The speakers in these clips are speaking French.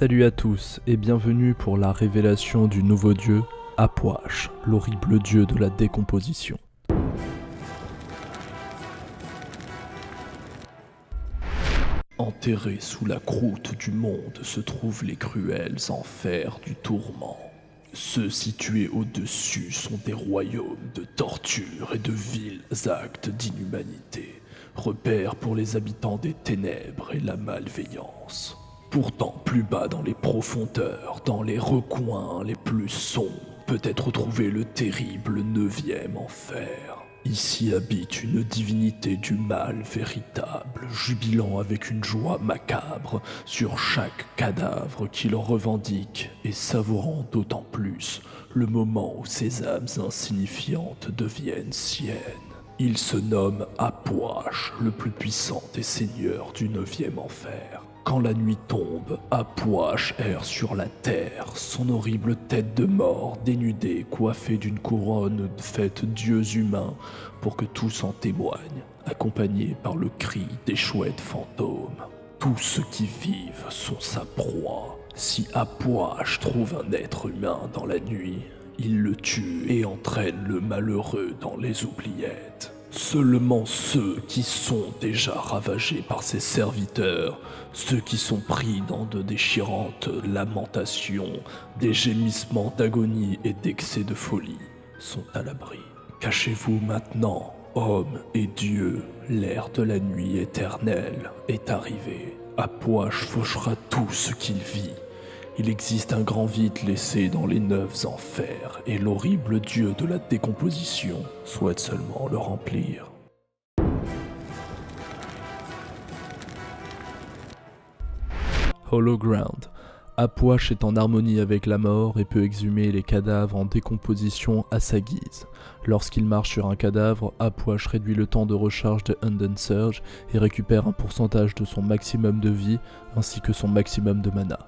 Salut à tous et bienvenue pour la révélation du nouveau dieu, Apwash, l'horrible dieu de la décomposition. Enterrés sous la croûte du monde se trouvent les cruels enfers du tourment. Ceux situés au-dessus sont des royaumes de torture et de vils actes d'inhumanité, repères pour les habitants des ténèbres et la malveillance. Pourtant, plus bas dans les profondeurs, dans les recoins les plus sombres, peut être trouvé le terrible 9e enfer. Ici habite une divinité du mal véritable, jubilant avec une joie macabre sur chaque cadavre qu'il revendique et savourant d'autant plus le moment où ses âmes insignifiantes deviennent siennes. Il se nomme Apwash, le plus puissant des seigneurs du 9e enfer. Quand la nuit tombe, Apwash erre sur la terre, son horrible tête de mort dénudée, coiffée d'une couronne faite dieux humains pour que tous en témoignent, accompagnés par le cri des chouettes fantômes. Tous ceux qui vivent sont sa proie. Si Apwash trouve un être humain dans la nuit, il le tue et entraîne le malheureux dans les oubliettes. Seulement ceux qui sont déjà ravagés par ses serviteurs, ceux qui sont pris dans de déchirantes lamentations, des gémissements d'agonie et d'excès de folie, sont à l'abri. Cachez-vous maintenant, hommes et dieux, l'ère de la nuit éternelle est arrivée. Apwash fauchera tout ce qu'il vit. Il existe un grand vide laissé dans les 9 enfers, et l'horrible dieu de la décomposition souhaite seulement le remplir. Hollow Ground. Apwash est en harmonie avec la mort et peut exhumer les cadavres en décomposition à sa guise. Lorsqu'il marche sur un cadavre, Apwash réduit le temps de recharge de Undead Surge et récupère un pourcentage de son maximum de vie ainsi que son maximum de mana.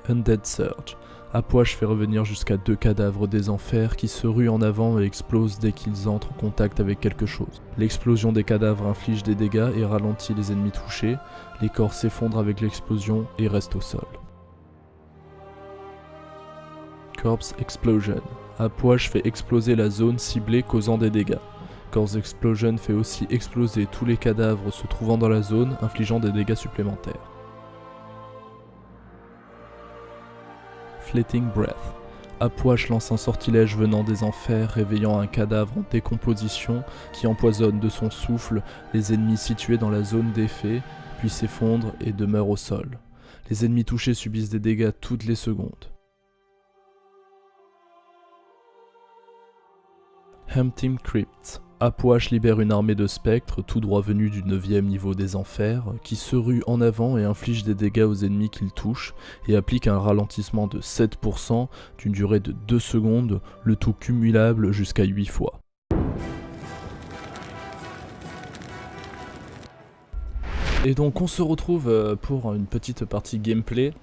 Undead Surge. Apwash fait revenir jusqu'à 2 cadavres des enfers qui se ruent en avant et explosent dès qu'ils entrent en contact avec quelque chose. L'explosion des cadavres inflige des dégâts et ralentit les ennemis touchés. Les corps s'effondrent avec l'explosion et restent au sol. Corpse Explosion. Apwash fait exploser la zone ciblée causant des dégâts. Corpse Explosion fait aussi exploser tous les cadavres se trouvant dans la zone, infligeant des dégâts supplémentaires. Fleeting Breath. Apwash lance un sortilège venant des enfers, réveillant un cadavre en décomposition qui empoisonne de son souffle les ennemis situés dans la zone d'effet, puis s'effondre et demeure au sol. Les ennemis touchés subissent des dégâts toutes les secondes. Empty Crypt. Apwash libère une armée de spectres, tout droit venus du 9e niveau des enfers, qui se ruent en avant et infligent des dégâts aux ennemis qu'ils touchent, et appliquent un ralentissement de 7% d'une durée de 2 secondes, le tout cumulable jusqu'à 8 fois. Et donc on se retrouve pour une petite partie gameplay.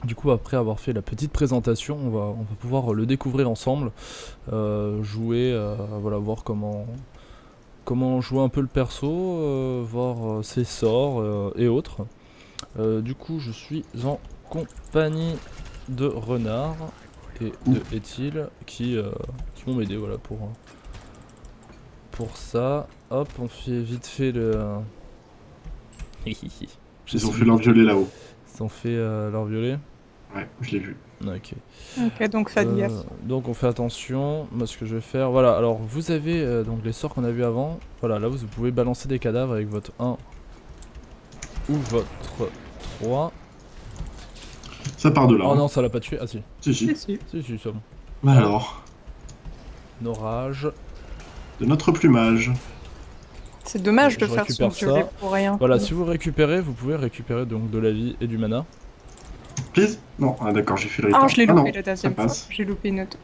Du coup, après avoir fait la petite présentation, on va pouvoir le découvrir ensemble, jouer, voilà, voir comment jouer un peu le perso, voir ses sorts et autres. Du coup, je suis en compagnie de Renard et de Ethil qui vont m'aider, voilà, pour ça. Hop, on fait vite fait le... Ils ont fait leur violet là-haut. Ils ont fait leur violet. Ouais, je l'ai vu. Ok. Ok, donc faites gaffe. Donc on fait attention. Moi, ce que je vais faire, voilà. Alors vous avez donc les sorts qu'on a vu avant. Voilà, là vous pouvez balancer des cadavres avec votre 1 ou votre 3. Ça part de là. Oh non, ça l'a pas tué. Ah si. Si. Si, c'est bon. Bah alors, Orage. de notre plumage. C'est dommage de Je faire son récupère violet ça. pour rien. Voilà, si vous récupérez, vous pouvez récupérer donc de la vie et du mana. Please. Non, ah d'accord, j'ai fait le Ah, retard. je l'ai non, loupé la deuxième ça fois. passe. J'ai loupé une autre.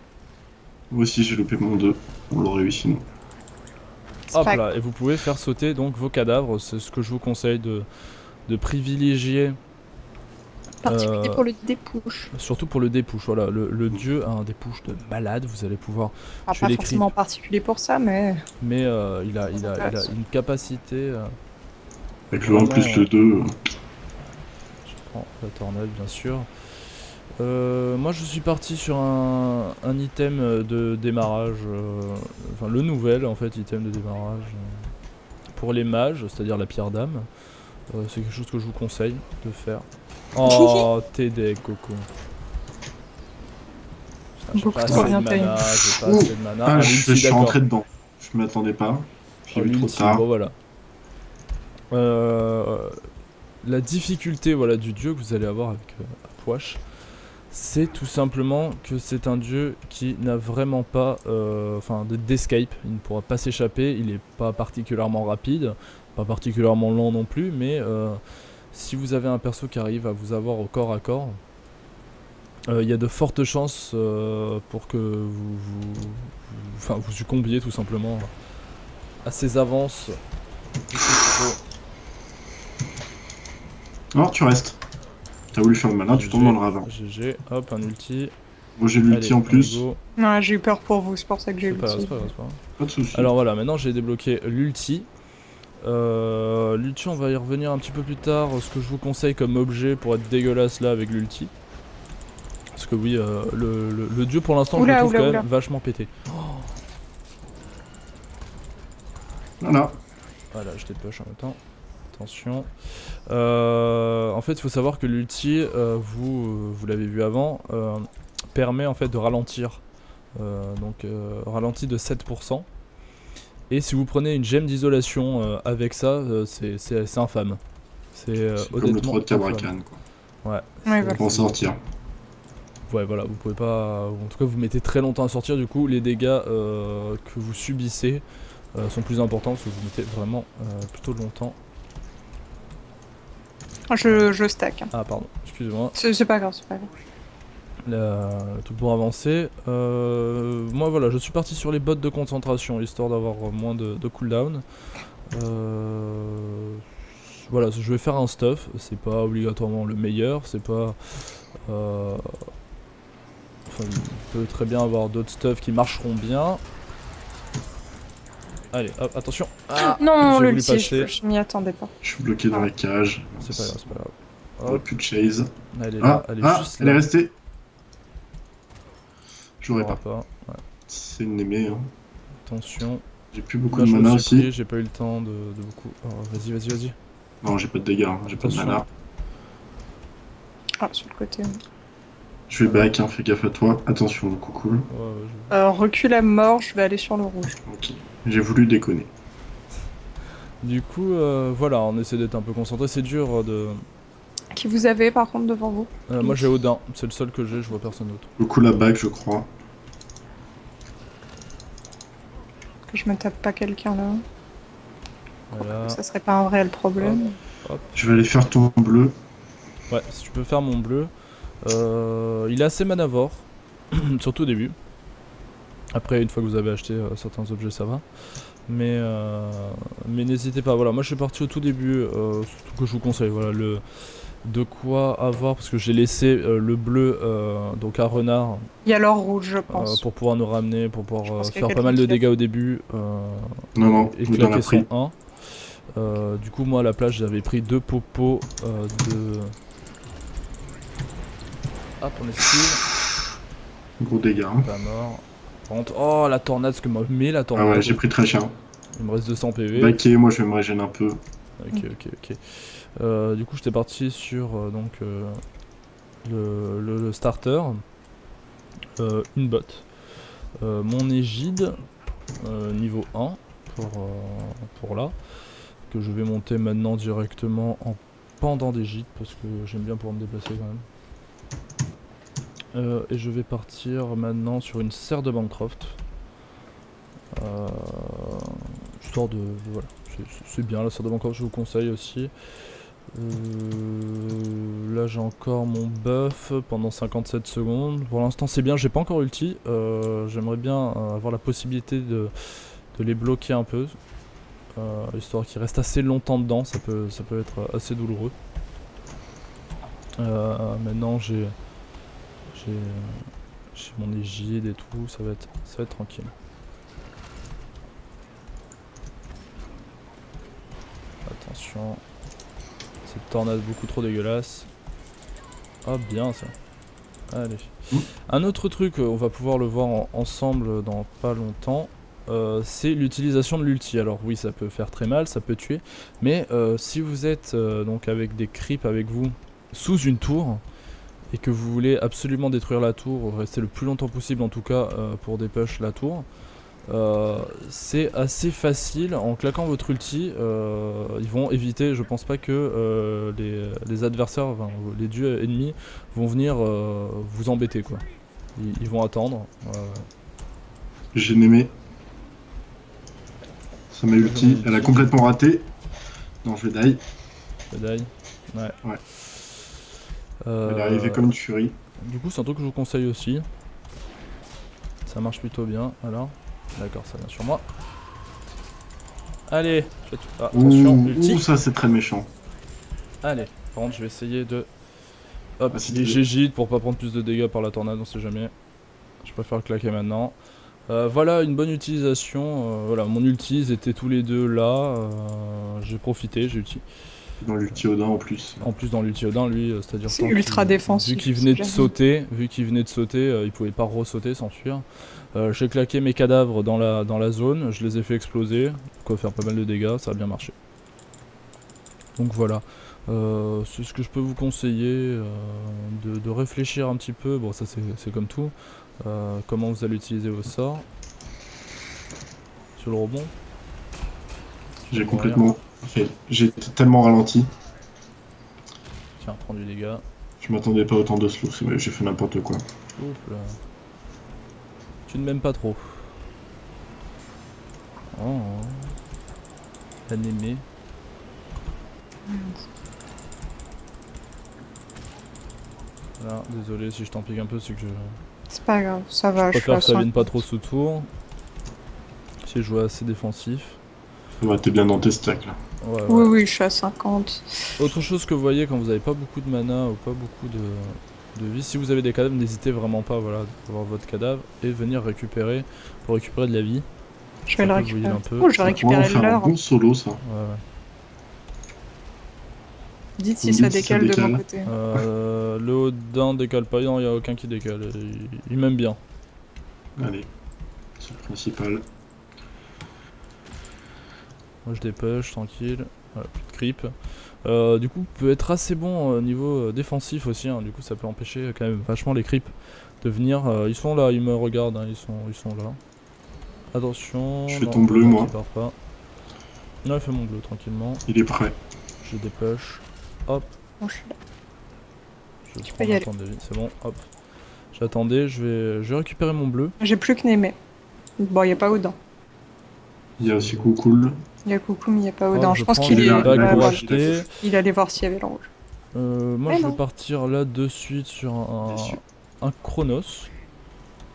Moi aussi j'ai loupé mon 2. On l'aurait eu sinon. Hop là, et vous pouvez faire sauter donc vos cadavres. C'est ce que je vous conseille de privilégier. Particulier pour le dépush. Surtout pour le dépush, voilà, le dieu a un dépush de malade, vous allez pouvoir Ah, tuer pas les forcément creeps. particulier pour ça, mais... Mais il a une capacité... Avec le 1 plus le 2. prends la tornade bien sûr. Moi je suis parti sur un item de démarrage, enfin le nouvel en fait item de démarrage pour les mages, c'est-à-dire la pierre d'âme. C'est quelque chose que je vous conseille de faire. Oh t'es deck Coco. Putain, j'ai Beaucoup pas trop assez de bien mana, timé. j'ai pas assez de mana. Ah, Ah, je l'ulti, suis d'accord. rentré dedans. Je m'attendais pas. J'ai vu trop L'ulti, tard. bon voilà. La difficulté voilà, du dieu que vous allez avoir avec Apwash, c'est tout simplement que c'est un dieu qui n'a vraiment pas d'escape. Il ne pourra pas s'échapper, il n'est pas particulièrement rapide, pas particulièrement lent non plus, mais si vous avez un perso qui arrive à vous avoir au corps à corps, il y a de fortes chances pour que vous succombiez tout simplement à ses avances. Alors tu restes. T'as voulu faire le malin, tu tombes dans le ravin. GG, hop, un ulti. Moi j'ai l'ulti Allez, en on plus. go. Ouais, j'ai eu peur pour vous, c'est pour ça que j'ai C'est eu pas grave, l'ulti. c'est pas grave, c'est pas grave. Pas de soucis. Alors voilà, maintenant j'ai débloqué l'ulti. L'ulti, on va y revenir un petit peu plus tard. Ce que je vous conseille comme objet pour être dégueulasse là avec l'ulti. Parce que oui, le dieu pour l'instant je le Oula, trouve oula, quand oula. même vachement pété. Voilà. Voilà, je push en même temps. Attention. En fait, il faut savoir que l'ulti, vous l'avez vu avant, permet en fait de ralentir. Ralenti de 7%. Et si vous prenez une gemme d'isolation avec ça, c'est infâme. C'est C'est comme le honnêtement 3 de Cabracan, quoi. Ouais. Ouais, c'est- voilà. Pour en sortir. Ouais, voilà, vous pouvez pas. En tout cas, vous mettez très longtemps à sortir. Du coup, les dégâts que vous subissez sont plus importants parce que vous mettez vraiment plutôt longtemps. Je stack. Hein. Ah, pardon, excusez-moi. C'est pas grave, c'est pas grave. Tout pour avancer. Moi, voilà, je suis parti sur les bottes de concentration histoire d'avoir moins de cooldown. Voilà, je vais faire un stuff. C'est pas obligatoirement le meilleur. C'est pas. Enfin, il peut très bien avoir d'autres stuff qui marcheront bien. Allez, hop, attention. Ah, Non, j'ai le voulu ulti, passer. je m'y attendais pas. Je suis bloqué dans la cage. C'est pas grave, c'est pas grave. J'aurais Hop, plus de chase. elle est là, Ah, elle est ah, juste elle est là. restée. J'aurais J'aurai pas. Ouais. C'est une aimée. Hein. Attention. J'ai plus beaucoup Là, de je me mana suis aussi. pris, j'ai pas eu le temps de beaucoup. Oh, vas-y. Non, j'ai pas de dégâts. Hein. J'ai pas de Attention. mana. Ah, sur le côté. Je vais back, hein. Fais gaffe à toi. Attention, coucou. Recule à mort, je vais aller sur le rouge. Ok. J'ai voulu déconner. Du coup, voilà, on essaie d'être un peu concentré. C'est dur de. Qui vous avez par contre devant vous? Moi j'ai Odin, c'est le seul que j'ai, je vois personne d'autre. Coucou la back, je crois. Que je me tape pas quelqu'un là. Voilà. Ça serait pas un réel problème. Je vais aller faire ton bleu. Ouais, si tu peux faire mon bleu. Il est assez manavore, surtout au début. Après, une fois que vous avez acheté certains objets, ça va. Mais n'hésitez pas. Voilà, moi je suis parti au tout début, surtout que je vous conseille. Voilà, de quoi avoir, parce que j'ai laissé le bleu donc à renard Il y a l'or rouge, je pense. pour pouvoir nous ramener, pour Je pouvoir pense qu'il y a faire pas quelqu'un mal de qui l'a dégâts au début Non, et je dans la claquer son pris. 1. Du coup, moi à la place, j'avais pris 2 popos de. Hop, on esquive. Gros dégâts. Hein. Pas mort. Par contre, oh la tornade, ce que m'a mis la Ah tornade. ouais, j'ai pris très cher. Il me reste 200 PV. Backé, moi je vais me régénérer un peu. Ok. Du coup, j'étais parti sur le starter, une botte, mon égide niveau 1 pour là, que je vais monter maintenant directement en pendant d'égide parce que j'aime bien pouvoir me déplacer quand même. Et je vais partir maintenant sur une serre de Bancroft. Histoire de voilà, c'est bien la serre de Bancroft, je vous conseille aussi. Là j'ai encore mon buff pendant 57 secondes. Pour l'instant c'est bien, j'ai pas encore ulti. J'aimerais bien avoir la possibilité de les bloquer un peu. Histoire qu'ils restent assez longtemps dedans, ça peut être assez douloureux. Maintenant j'ai mon égide et tout, ça va être tranquille. Attention, cette tornade beaucoup trop dégueulasse. Ah bien ça. Allez. Un autre truc, on va pouvoir le voir ensemble dans pas longtemps, c'est l'utilisation de l'ulti. Alors oui, ça peut faire très mal, ça peut tuer, mais si vous êtes donc avec des creeps avec vous sous une tour, et que vous voulez absolument détruire la tour, rester le plus longtemps possible en tout cas pour dépush la tour, c'est assez facile. En claquant votre ulti, ils vont éviter, je pense pas que les adversaires, enfin, les dieux ennemis vont venir vous embêter quoi. Ils vont attendre. J'ai aimé. Ça m'a ulti, elle a complètement raté. Non, je vais die. Die. Ouais. Ouais. Elle est arrivée comme une furie. Du coup, c'est un truc que je vous conseille aussi. Ça marche plutôt bien. Alors, d'accord, ça vient sur moi. Allez, attention, ulti. Ouh, ça c'est très méchant. Allez, par contre, je vais essayer de. Hop, Ah, j'hésite pour pas prendre plus de dégâts par la tornade, on sait jamais. Je préfère le claquer maintenant. Voilà une bonne utilisation. Voilà, mon ulti, ils étaient tous les deux là. J'ai profité, j'ai ulti. Dans l'ulti Odin en plus. En plus dans l'ulti Odin, lui, c'est-à-dire C'est ultra défensif. vu qu'il venait de sauter, il pouvait pas re-sauter, s'enfuir. J'ai claqué mes cadavres dans la zone, je les ai fait exploser, quoi faire pas mal de dégâts, ça a bien marché. Donc voilà, c'est ce que je peux vous conseiller, de réfléchir un petit peu. Bon, ça c'est comme tout. Comment vous allez utiliser vos sorts sur le rebond. J'ai complètement. J'ai tellement ralenti. Tiens, prends du dégât. Je m'attendais pas autant de slow, j'ai fait n'importe quoi. Oups là. Tu ne m'aimes pas trop. Oh. Anémé. Voilà, désolé si je t'en pique un peu, c'est que je. C'est pas grave, ça va. Je préfère que ça vienne pas trop sous tour. Si je joue assez défensif. Ouais, t'es bien dans tes stacks là. Ouais, Oui, ouais. oui, je suis à 50. Autre chose que vous voyez quand vous avez pas beaucoup de mana ou pas beaucoup de vie, si vous avez des cadavres, n'hésitez vraiment pas, voilà, d'avoir votre cadavre et venir récupérer pour récupérer de la vie. Je vais le peut vous healer récupérer. un peu. Oh, je vais On va récupérer faire un l'heure. bon solo ça. Ouais, ouais. Dites si Vous ça dites si ça décale de décale. mon côté. Le Odin décale pas, non, il n'y a aucun qui décale. Il m'aime bien. Allez, c'est le principal. Moi je dépush, tranquille. Voilà, plus de creep. Du coup, peut être assez bon au niveau défensif aussi. Hein. Du coup, ça peut empêcher quand même vachement les creeps de venir. Ils sont là, ils me regardent, hein, ils sont là. Attention. Je fais non, ton bleu, non, moi. il part pas. Non, il fait mon bleu tranquillement. Il est prêt. Je dépush. Hop. Bon, je suis là. Je Tu prends peux y un aller. temps de vie, c'est bon. Hop. J'attendais, je vais récupérer mon bleu. J'ai plus que Némé. Bon, il n'y a pas Odin. Il y a aussi Koukoul. Il y a Coucou, mais il n'y a pas Oh, Odin. Je pense prends qu'il les est. là, bagues là, pour là, acheter. Il allait voir s'il y avait le rouge. Moi Mais je non. vais partir là de suite sur Déçu. un Chronos.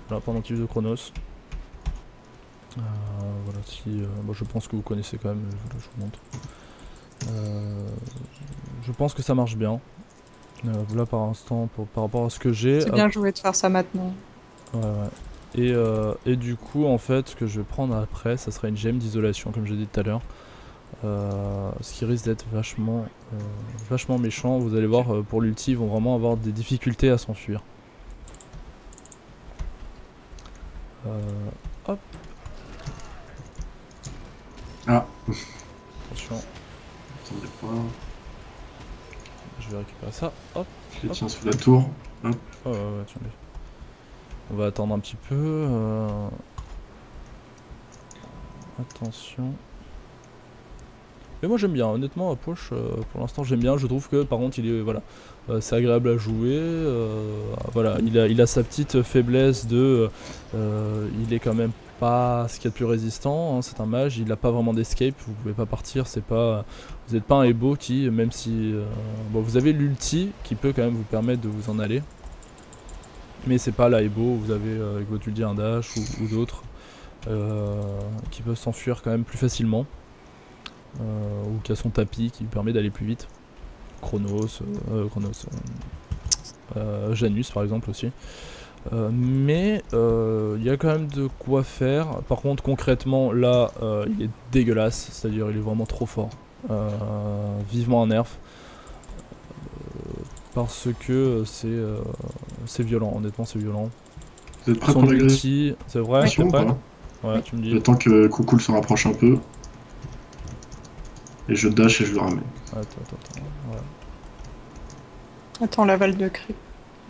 Voilà, pendentif de Chronos. Voilà, si. Bon, je pense que vous connaissez quand même, je vous montre. Je pense que ça marche bien. Là par l'instant, par rapport à ce que j'ai. C'est bien joué de faire ça maintenant. Ouais, ouais. Et du coup, en fait, ce que je vais prendre après, ça sera une gemme d'isolation, comme j'ai dit tout à l'heure. Ce qui risque d'être vachement méchant. Vous allez voir, pour l'ulti, ils vont vraiment avoir des difficultés à s'enfuir. Hop. Ah. Attention, Attendez pas. je vais récupérer ça. Hop. Je les tiens sous la tour. Hop. Oh, ouais, tiens. On va attendre un petit peu. Attention. Mais moi j'aime bien, honnêtement, Poche, pour l'instant j'aime bien. Je trouve que par contre il est, voilà, c'est agréable à jouer. Voilà, il a sa petite faiblesse de, il est quand même pas ce qu'il y a de plus résistant. Hein, c'est un mage, il a pas vraiment d'escape. Vous pouvez pas partir, c'est pas, vous n'êtes pas un hébo qui, même si, bon, vous avez l'ulti qui peut quand même vous permettre de vous en aller. Mais c'est pas la hébo, vous avez avec votre ulti un dash ou d'autres qui peuvent s'enfuir quand même plus facilement. Ou qui a son tapis qui lui permet d'aller plus vite. Janus par exemple aussi. Mais il y a quand même de quoi faire. Par contre concrètement là il est dégueulasse, c'est-à-dire il est vraiment trop fort. Vivement un nerf. Parce que c'est violent, honnêtement c'est violent. Vous êtes prêts Son pour la ulti, c'est vrai, grillation t'es ou prêt? pas? Ouais, tu me dis. Le temps que Coucoule se rapproche un peu. Et je dash et je le ramène. Attends, ouais. Attends, la vague de creep.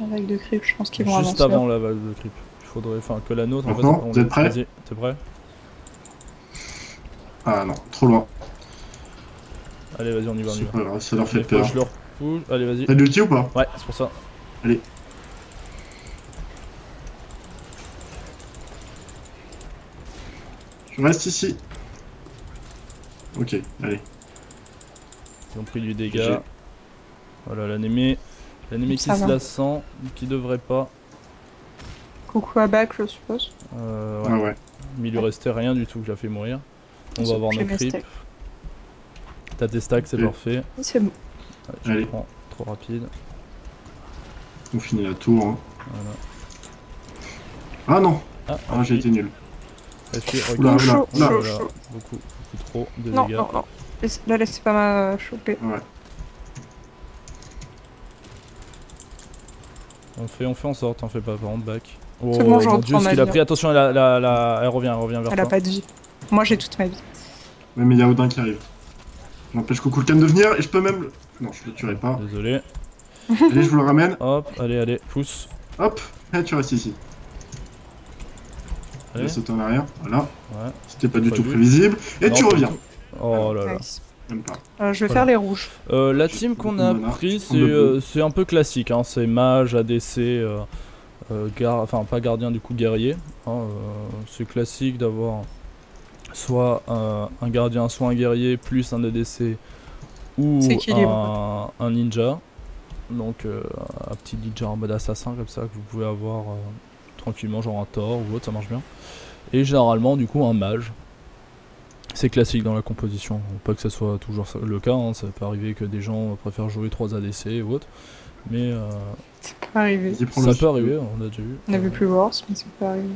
La vague de creep, je pense qu'ils vont Juste avancer. avant la vague de creep. Il faudrait, enfin que la nôtre en fait. Maintenant, vous êtes prêts? Vas-y, t'es prêt? Ah non, trop loin. Allez, vas-y, on y va, on y C'est va. pas grave, ça leur fait Des fois, peur. je le repousse. Allez, vas-y. T'as d'ulti ou pas? Ouais, c'est pour ça. Allez. Je reste ici. Ok, allez. Ils ont pris du GG. dégât. Voilà, l'anémie. L'anémie qui Ça se va. la sent, qui devrait pas. Coucou à back, je suppose. Ouais. Ah ouais. Mais il lui restait rien du tout, je l'ai fait mourir. On J'ai va avoir nos mes creeps. stacks. T'as tes stacks, c'est Ok. parfait. Oui, c'est bon. Ouais, je Allez. le prends trop rapide. On finit la tour. Hein. Voilà. Ah non. Ah, Ah, j'ai été nul. FP, Oula, recule. oula, Chaud, oula. chaud, Voilà, chaud. beaucoup trop de Non, dégâts. non, non. Là, laissez pas ma choper. Ouais. On fait en sorte, t'en fais pas, par contre, back. Oh C'est bon, je mon reprends dieu, ce ma qu'il a vie. pris, attention, elle revient vers Elle a toi. pas de vie. Moi, j'ai toute ma vie. Ouais, mais il y a Odin qui arrive. J'empêche Coucoule de venir et je peux même le... Non, je le tuerai pas. Désolé. Allez, je vous le ramène. Hop, allez, pousse. Hop. Et tu restes ici. Je Allez. vais sauter en arrière. Voilà. Ouais. C'était pas du Pas tout vu. prévisible. Et Non, tu pas du reviens. tout. Oh là là. Nice. Même pas. Je vais Voilà. faire les rouges. La J'ai team qu'on beaucoup a de mana. pris, Je prends le bleu. c'est un peu classique, hein. C'est mage, ADC, enfin pas gardien du coup guerrier. Hein, c'est classique d'avoir soit un gardien, soit un guerrier, plus un ADC ou C'est équilibre. un ninja. Donc un petit ninja en mode assassin comme ça que vous pouvez avoir tranquillement, genre un Thor ou autre, ça marche bien. Et généralement du coup un mage. C'est classique dans la composition, pas que ça soit toujours le cas, hein. Ça peut arriver que des gens préfèrent jouer 3 ADC ou autre, mais C'est pas arrivé. Vas-y, prends ça le peut arriver, on a déjà vu. On a vu plus Wars, mais c'est pas arrivé.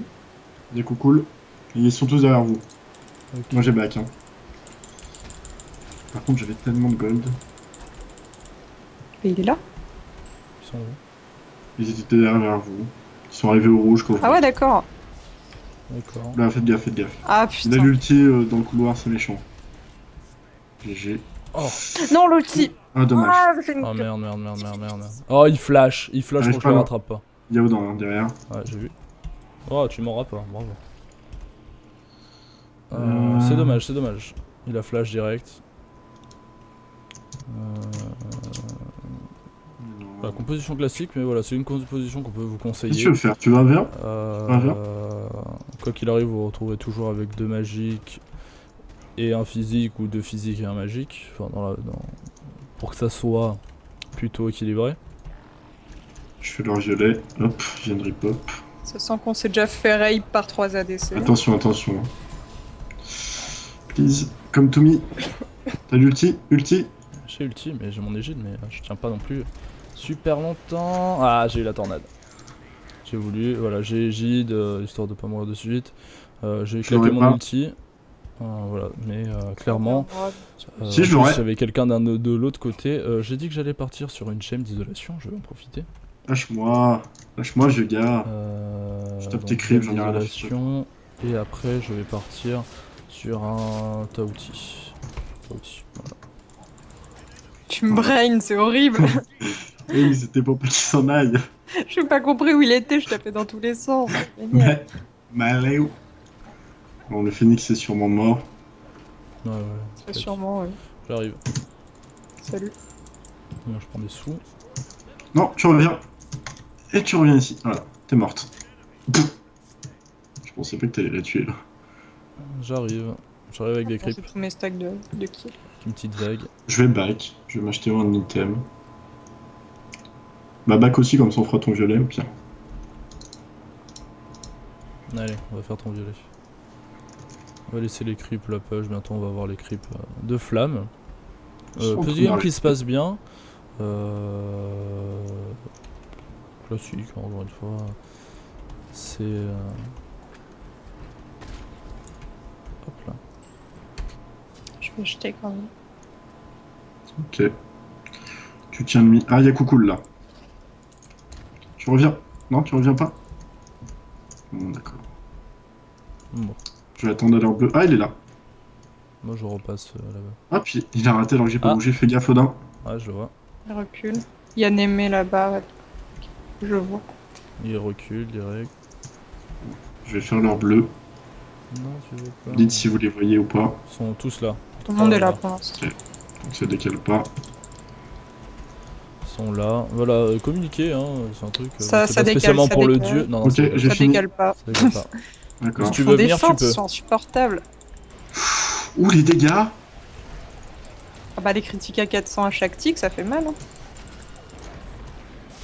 Des Coucoule. Ils sont tous derrière vous. Ok. Moi j'ai back. Hein. Par contre, j'avais tellement de gold. Et il est là? Ils sont où? Ils étaient derrière vous. Ils sont arrivés au rouge. Quoi. Ah ouais, d'accord. D'accord. Là, faites gaffe, faites gaffe. Ah Il a putain. l'ulti dans le couloir, c'est méchant. GG. Oh, Non, l'ulti. Ah, dommage. Ah, j'ai fait une oh merde. Oh, il flash pour Arrive que je pas, le là. rattrape pas. Il y a Odin hein, derrière. Ouais, j'ai vu. Oh, tu m'auras pas, bravo. Euh. C'est dommage. Il a flash direct. La composition classique, mais voilà, c'est une composition qu'on peut vous Qu'est-ce que conseiller. tu veux faire? Tu vas vers? Quoi qu'il arrive, vous vous retrouvez toujours avec 2 magiques et un physique, ou 2 physiques et un magique. Enfin, pour que ça soit plutôt équilibré. Je fais leur violet. Hop, je viens de rip-hop. Ça sent qu'on s'est déjà fait raid par 3 ADC. Attention, attention. Please, come to me. T'as l'ulti? Ulti? J'ai ulti, mais j'ai mon égide, mais je tiens pas non plus super longtemps. Ah, j'ai eu la tornade. J'ai voulu, voilà, j'ai égide, histoire de pas mourir de suite. J'ai Je claqué l'aurais mon pas. ulti. Voilà, mais clairement, Si, je en plus, l'aurais. j'avais quelqu'un de l'autre côté. J'ai dit que j'allais partir sur une chaîne d'isolation, je vais en profiter. Lâche-moi. Lâche-moi, je gars. Je tape Donc, tes creeps, j'en ai rien à d'isolation, et après, je vais partir sur un Tauti. Voilà. Tu me brain, c'est horrible. Oui, c'était pour pas qu'il s'en aille. J'ai pas compris où il était, je tapais dans tous les sens. C'est génial. Mais allez où? Bon, le phénix est sûrement mort. Ouais, Très peut-être. sûrement, ouais. J'arrive. Salut. Moi, je prends des sous. Non, tu reviens. Et tu reviens ici. Voilà, t'es morte. Je pensais pas que t'allais la tuer là. J'arrive avec des creeps, C'est tous mes stacks de kills. une petite vague. Je vais back. Je vais m'acheter un item. Bah, back aussi, comme ça on fera ton violet. Bien. Allez, on va faire ton violet. On va laisser les creeps la page, bientôt on va voir les creeps de flammes. Sans Petit courir game les qui se passe bien. Classique, encore une fois. C'est... Hop là. Je vais jeter quand même. Ok. Tu tiens le mi. Ah, y'a Coucoule là. Tu reviens. Non, tu reviens pas. Bon, d'accord. Bon, Je vais attendre l'heure bleue. Ah, il est là. moi je repasse là-bas. Ah, puis il a raté alors que j'ai pas Ah. bougé. Fais gaffe, Odin. Ah, je le vois. Il recule. Il y a Némé là-bas. Je vois. Il recule direct. Je vais faire l'heure bleue. Non, tu veux pas. Dites si vous les voyez ou pas. Ils sont tous là. Tout le monde est là Voilà. pour l'instant. Donc ça décale pas. Ils sont là. Voilà, communiquer, hein, c'est un truc. Ça c'est pas décale, spécialement ça pour le décale. dieu. Non, non, Ok, ça décale j'ai Ça fini. décale pas. pas, ça décale pas. D'accord. Si tu Ils veux font des venir, tu feintes, peux. ils sont insupportables. Ouh, les dégâts. Ah bah les critiques à 400 à chaque tic, ça fait mal. Hein.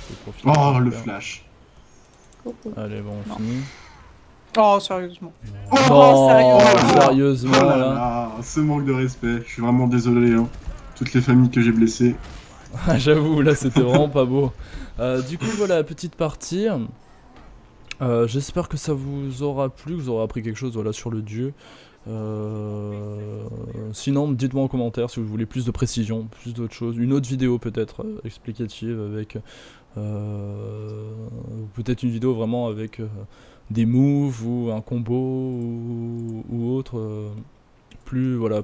Je vais profiter Oh, pour le faire. flash. Allez, bon, on Non. finit. Oh, sérieusement. Oh, non, sérieusement. sérieusement, Oh là là. là, ce manque de respect. Je suis vraiment désolé. Hein. Toutes les familles que j'ai blessées. J'avoue, là, c'était vraiment pas beau. Du coup, voilà, petite partie. J'espère que ça vous aura plu, que vous aurez appris quelque chose voilà, sur le dieu. Sinon, dites-moi en commentaire si vous voulez plus de précision, plus d'autres choses, une autre vidéo peut-être explicative avec peut-être une vidéo vraiment avec des moves ou un combo ou autre, plus voilà,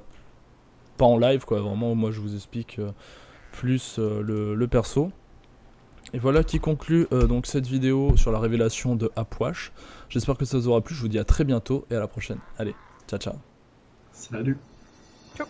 pas en live quoi, vraiment moi je vous explique plus le perso. Et voilà qui conclut donc cette vidéo sur la révélation de Apwash. J'espère que ça vous aura plu, je vous dis à très bientôt et à la prochaine. Allez, ciao ciao. Salut. Ciao.